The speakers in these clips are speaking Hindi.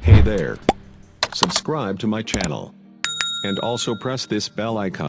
Hey there. Subscribe to my channel. And also press this bell icon.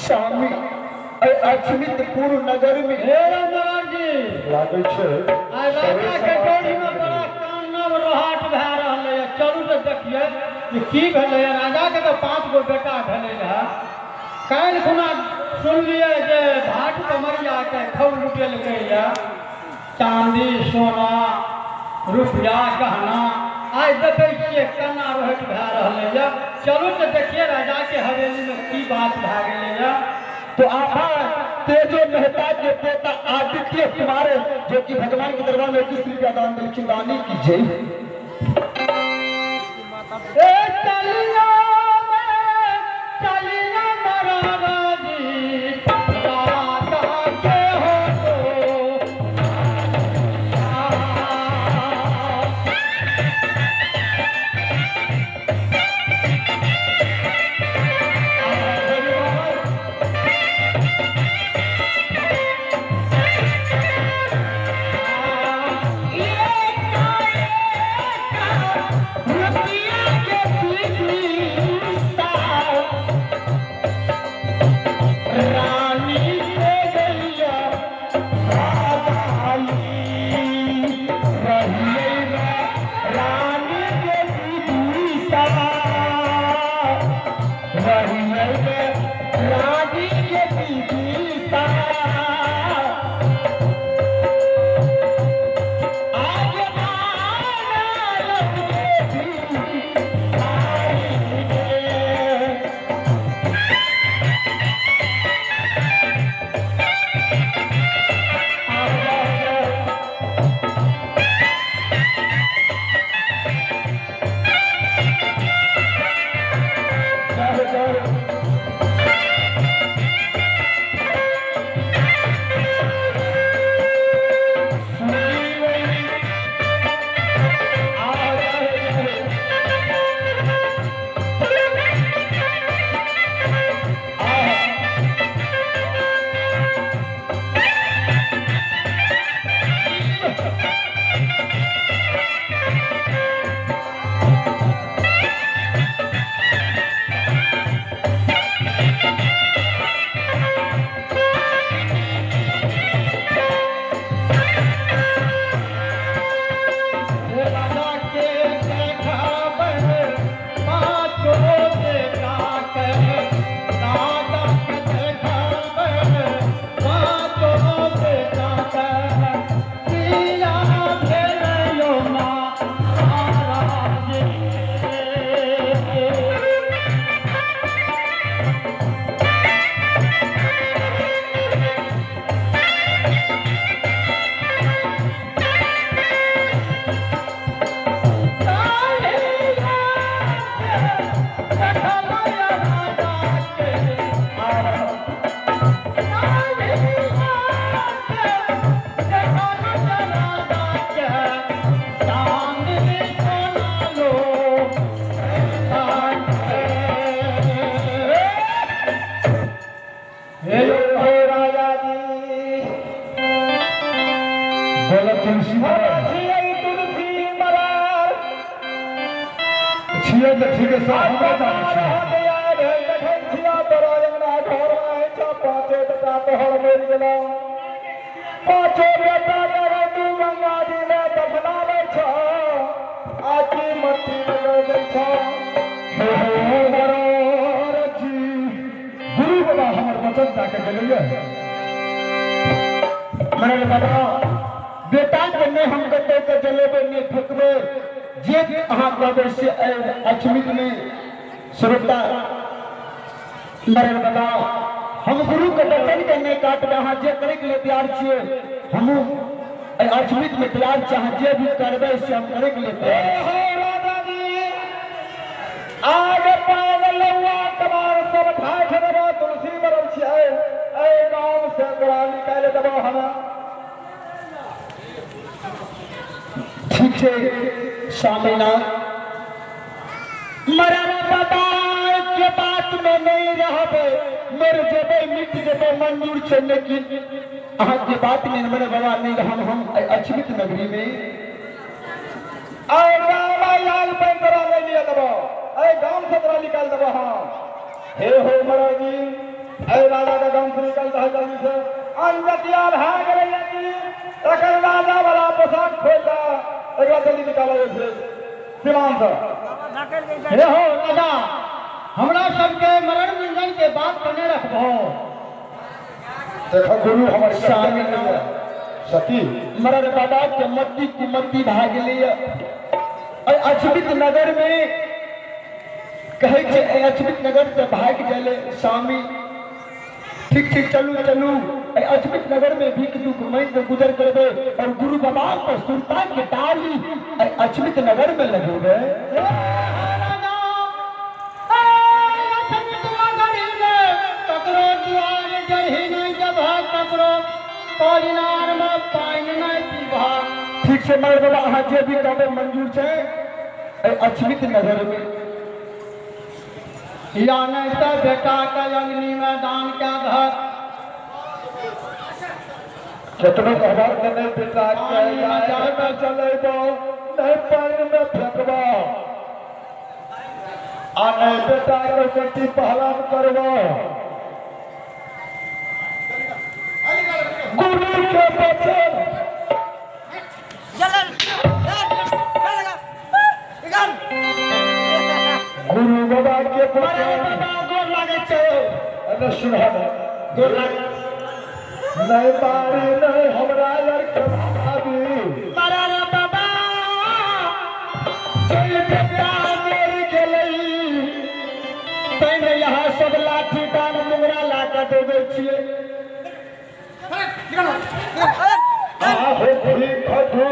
स्वामी अक्षमितपुर नगर में लागे छे चलू तो देखिए की भेलै राजा के तो 5 गो बेटा भेलै रहे काल्हि खुना सुनलिए जे भाट कमरिया के खौल लुटेलकै चांदी सोना रुपया गहना आज देखै छियै केना रहट भए रहलै चलू तो देखिए राजा के हवेली में की बात भए गेलै तो आभा तेजो मेहता के पोता आदित्य कुमार जो कि भगवान के दरबार में किसी का दान दिलखिन दानी की जय चलिया मरारा जी राजा के हो छियै तऽ ठीक है सब हमरा जानै छियै बेटा तोहर मर गेला पांचों बेटा लगा तू गंगा जी में दफना ले छो आकी मट्टी लगा दे छो हे हमार जी गुरु बाबा हमर वचन जाके गेलिए मरे बाबा बेटा के ने हम कते के जलेबे ने फेकबे जे अहाँ कहबे से अचमित में श्रोता मरे बाबा हम गुरु के दर्शन के नहीं काटबे अहाँ जे करे के लिए तैयार छिए हम अचमित में तैयार छी अहाँ जे भी करबे से हम करे के लिए तैयार छी राजा जी आगे पागल लौआ तमार सब ठाठ देबो तुलसी मरल छिए ए गांव से गोरा निकाल देबो हम ठीक है स्वामीनाथ मरना बाबा के बात में नहीं रहबे मर जेबे मिट जेबे मंजूर छै लेकिन अहाँ के बात में मरे बाबा नहीं हम अचमित नगरी में आय रामा लाल पंतरा ले लिया दबो ए गांव से तोरा निकाल दबो हां हे हो महाराज जी ए राजा का गांव से निकाल दहा जल्दी से अंजतिया भाग गेलै जी एकर राजा वाला पोशाक खोल दा एकरा जल्दी निकालो से विमान से हे हो राजा हमरा सबके मरण निंदन के बात कने रखबो देखो गुरु हमर सामने सती मरण बाबा के मट्टी कुमट्टी भाग गेलै अचमित नगर में कहे छै अचमित नगर से भाग गेलै स्वामी ठीक ठीक चलू चलू अचमित नगर में भीख दुख में गुजर करबे और गुरु बाबा को सुल्तान के डाली अचमित नगर में लगेबे ठीक से मर बाबा अहाँ जे भी कहबे मंजूर छै अचमित नगर में या नहीं तो बेटा का अग्नि में दान क्या घर केतनो कहबा के नहीं बेटा के चलेबो नहीं पानी में फेंकबो आ नहीं बेटा के बेटी पहलान करबो गुरु के वचन गुरु बाबा के वचन गोर लागे छै अरे सुना गोर लागे नहीं मारी नहीं हमरा लड़का भाभी मारा रे बाबा जय बेटा मर गेलै तैने यहाँ सब लाठी डान मुंगरा ला के देबै छियै आहो भी खजू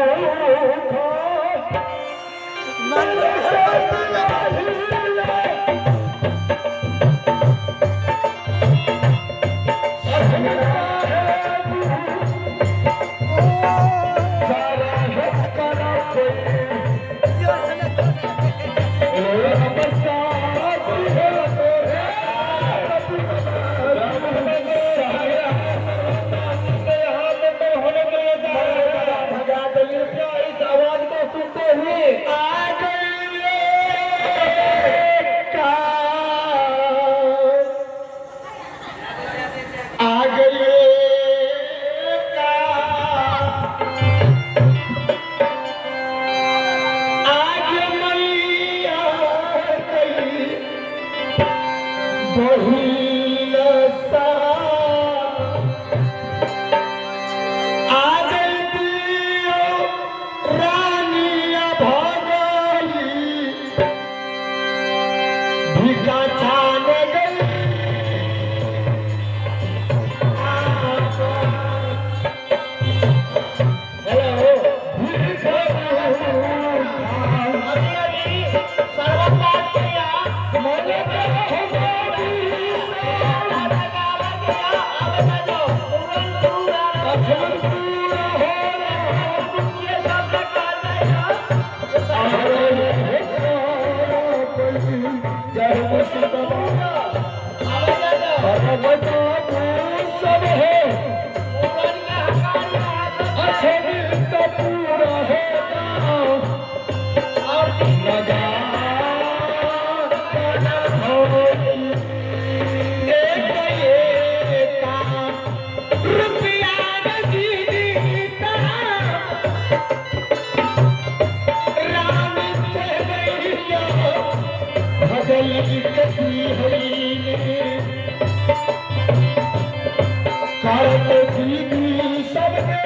दीदी सबके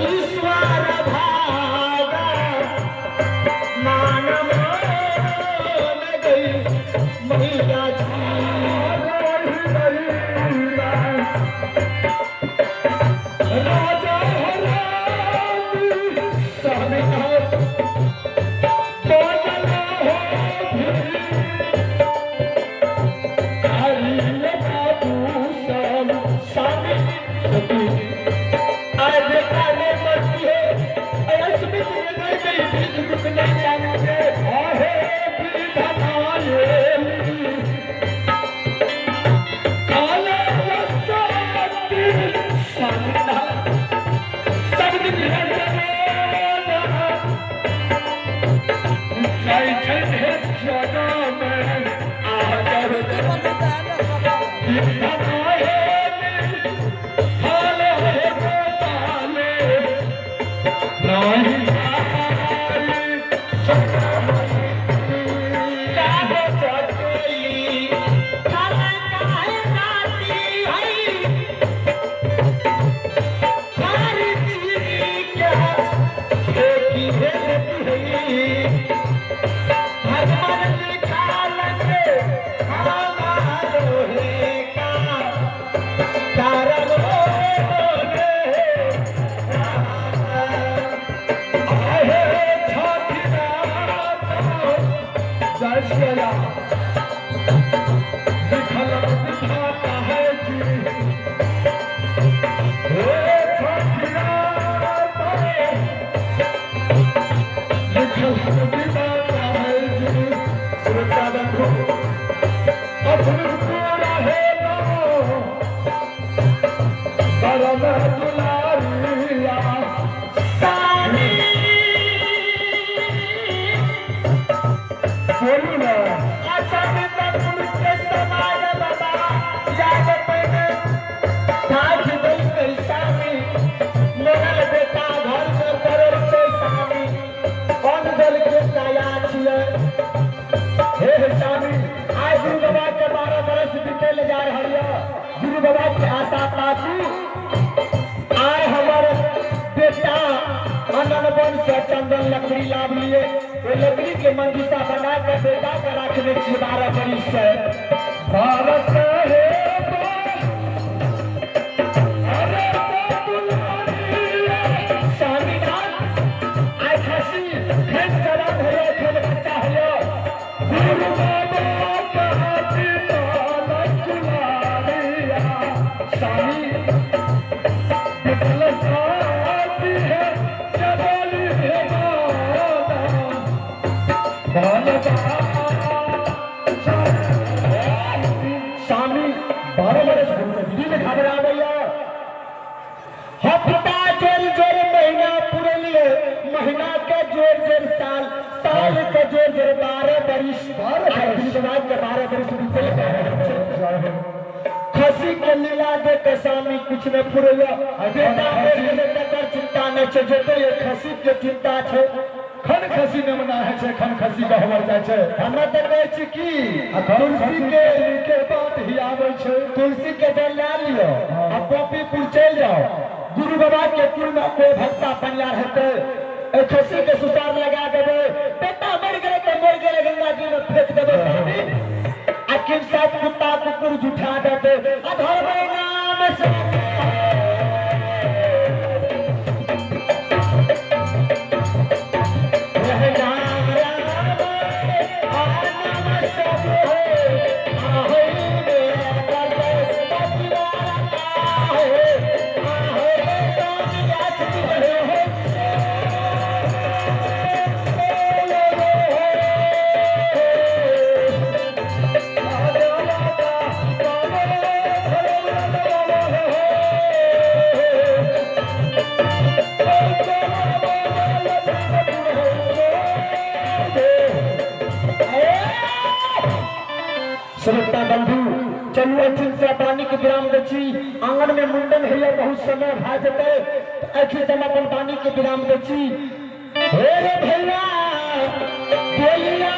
ईश्वर भागा मान गई मैया जी राजा चंदन लकड़ी लाभ लिए वो लकड़ी के मंदिसा बना कर बेटा का रखने 12 बरिस से भारत है खसी के लीला दे के स्वामी कुछ में फुरैया बेटा बेटा चिंता नहीं छे जते ये खसी के चिंता छे खन खसी ने मना है छे खन खसी का हमर जाय छे हमरा त कहै छी की तुलसी के बात ही आबै छे तुलसी के दल ला लियो आ गोपीपुर चल जाओ गुरु बाबा के कुल में कोई भक्ता बनिया रहते ए खसी के सुसार लगा देबे बेटा मर गए तो मर गए गंगा जी में फेंक देबे स्वामी आखिर साथ कुत्ता कुकुर जुठा देते अधर में नाम से श्रोता बंधु चलू अखिल से पानी के विराम दची आंगन में मुंडन है बहुत समय भा जते अखिल से अपन पानी के विराम दची हे रे भैया बोलिया